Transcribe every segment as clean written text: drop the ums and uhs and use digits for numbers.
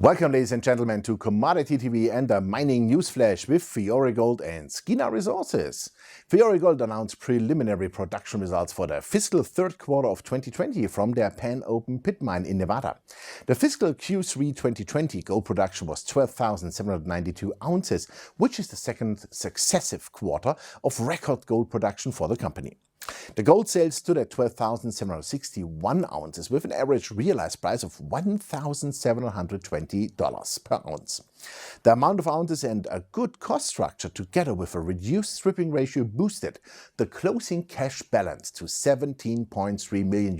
Welcome, ladies and gentlemen, to Commodity TV and the Mining Newsflash with Fiore Gold and Skeena Resources. Fiore Gold announced preliminary production results for the fiscal third quarter of 2020 from their Pan open pit mine in Nevada. The fiscal Q3 2020 gold production was 12,792 ounces, which is the second successive quarter of record gold production for the company. The gold sales stood at 12,761 ounces with an average realized price of $1,720 per ounce. The amount of ounces and a good cost structure together with a reduced stripping ratio boosted the closing cash balance to $17.3 million,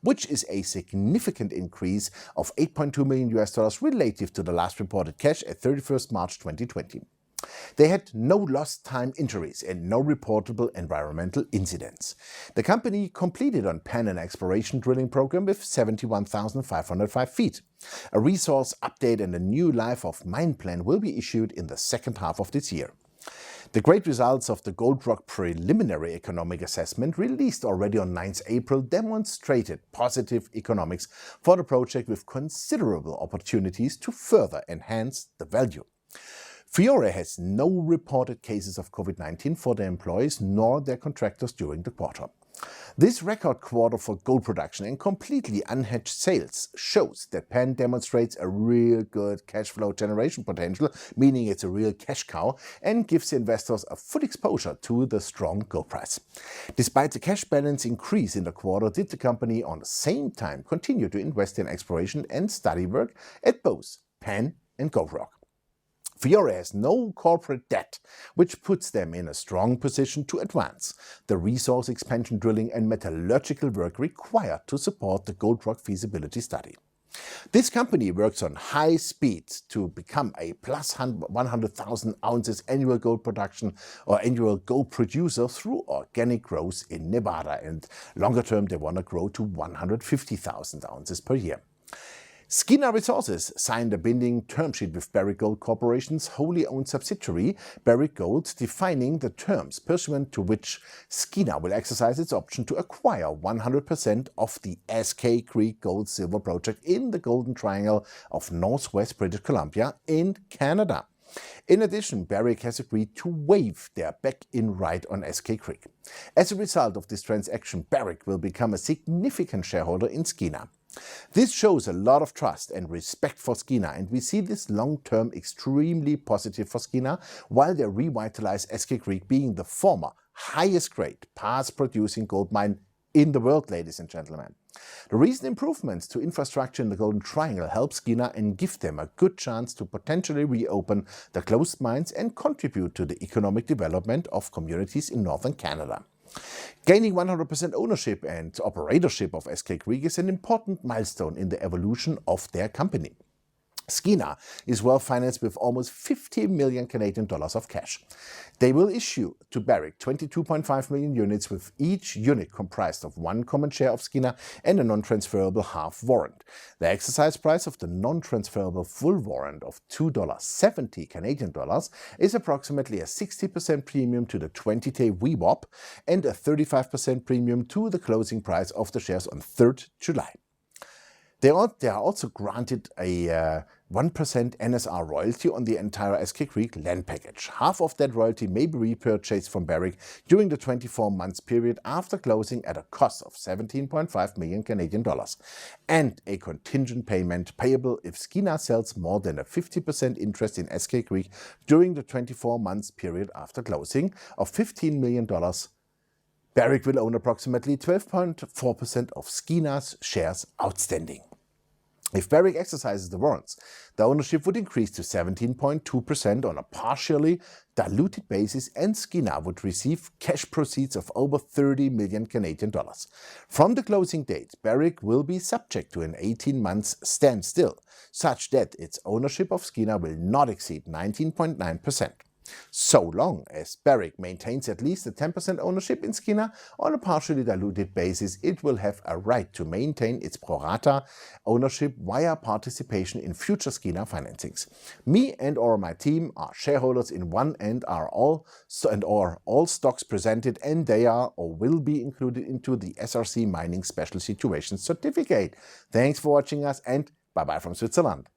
which is a significant increase of $8.2 million relative to the last reported cash at 31st March 2020. They had no lost time injuries and no reportable environmental incidents. The company completed on Pan an exploration drilling program with 71,505 feet. A resource update and a new life of mine plan will be issued in the second half of this year. The great results of the Gold Rock preliminary economic assessment released already on 9th April demonstrated positive economics for the project with considerable opportunities to further enhance the value. Fiore has no reported cases of COVID-19 for their employees nor their contractors during the quarter. This record quarter for gold production and completely unhedged sales shows that Pan demonstrates a real good cash flow generation potential, meaning it's a real cash cow, and gives investors a full exposure to the strong gold price. Despite the cash balance increase in the quarter, did the company on the same time continue to invest in exploration and study work at both Pan and Gold Rock. Fiore has no corporate debt, which puts them in a strong position to advance the resource expansion drilling and metallurgical work required to support the Gold Rock feasibility study. This company works on high speed to become a plus 100,000 ounces annual gold production or annual gold producer through organic growth in Nevada, and longer term they want to grow to 150,000 ounces per year. Skeena Resources signed a binding term sheet with Barrick Gold Corporation's wholly owned subsidiary, Barrick Gold, defining the terms pursuant to which Skeena will exercise its option to acquire 100% of the Eskay Creek gold-silver project in the Golden Triangle of northwest British Columbia in Canada. In addition, Barrick has agreed to waive their back-in right on Eskay Creek. As a result of this transaction, Barrick will become a significant shareholder in Skeena. This shows a lot of trust and respect for Skeena, and we see this long-term extremely positive for Skeena, while they revitalize Eskay Creek, being the former highest-grade past-producing gold mine in the world, ladies and gentlemen. The recent improvements to infrastructure in the Golden Triangle help Skeena and give them a good chance to potentially reopen the closed mines and contribute to the economic development of communities in northern Canada. Gaining 100% ownership and operatorship of Eskay Creek is an important milestone in the evolution of their company. Skeena is well financed with almost 50 million Canadian dollars of cash. They will issue to Barrick 22.5 million units, with each unit comprised of one common share of Skeena and a non-transferable half warrant. The exercise price of the non-transferable full warrant of $2.70 Canadian dollars is approximately a 60% premium to the 20-day VWAP and a 35% premium to the closing price of the shares on 3rd July. They are also granted a 1% NSR royalty on the entire Eskay Creek land package. Half of that royalty may be repurchased from Barrick during the 24 months period after closing at a cost of 17.5 million Canadian dollars, and a contingent payment payable if Skeena sells more than a 50% interest in Eskay Creek during the 24 months period after closing of $15 million. Barrick will own approximately 12.4% of Skeena's shares outstanding. If Barrick exercises the warrants, the ownership would increase to 17.2% on a partially diluted basis, and Skeena would receive cash proceeds of over 30 million Canadian dollars. From the closing date, Barrick will be subject to an 18-month standstill, such that its ownership of Skeena will not exceed 19.9%. So long as Barrick maintains at least a 10% ownership in Skeena on a partially diluted basis, it will have a right to maintain its pro rata ownership via participation in future Skeena financings. Me and or my team are shareholders in one and are all stocks presented, and they are or will be included into the SRC Mining Special Situations Certificate. Thanks for watching us, and bye-bye from Switzerland.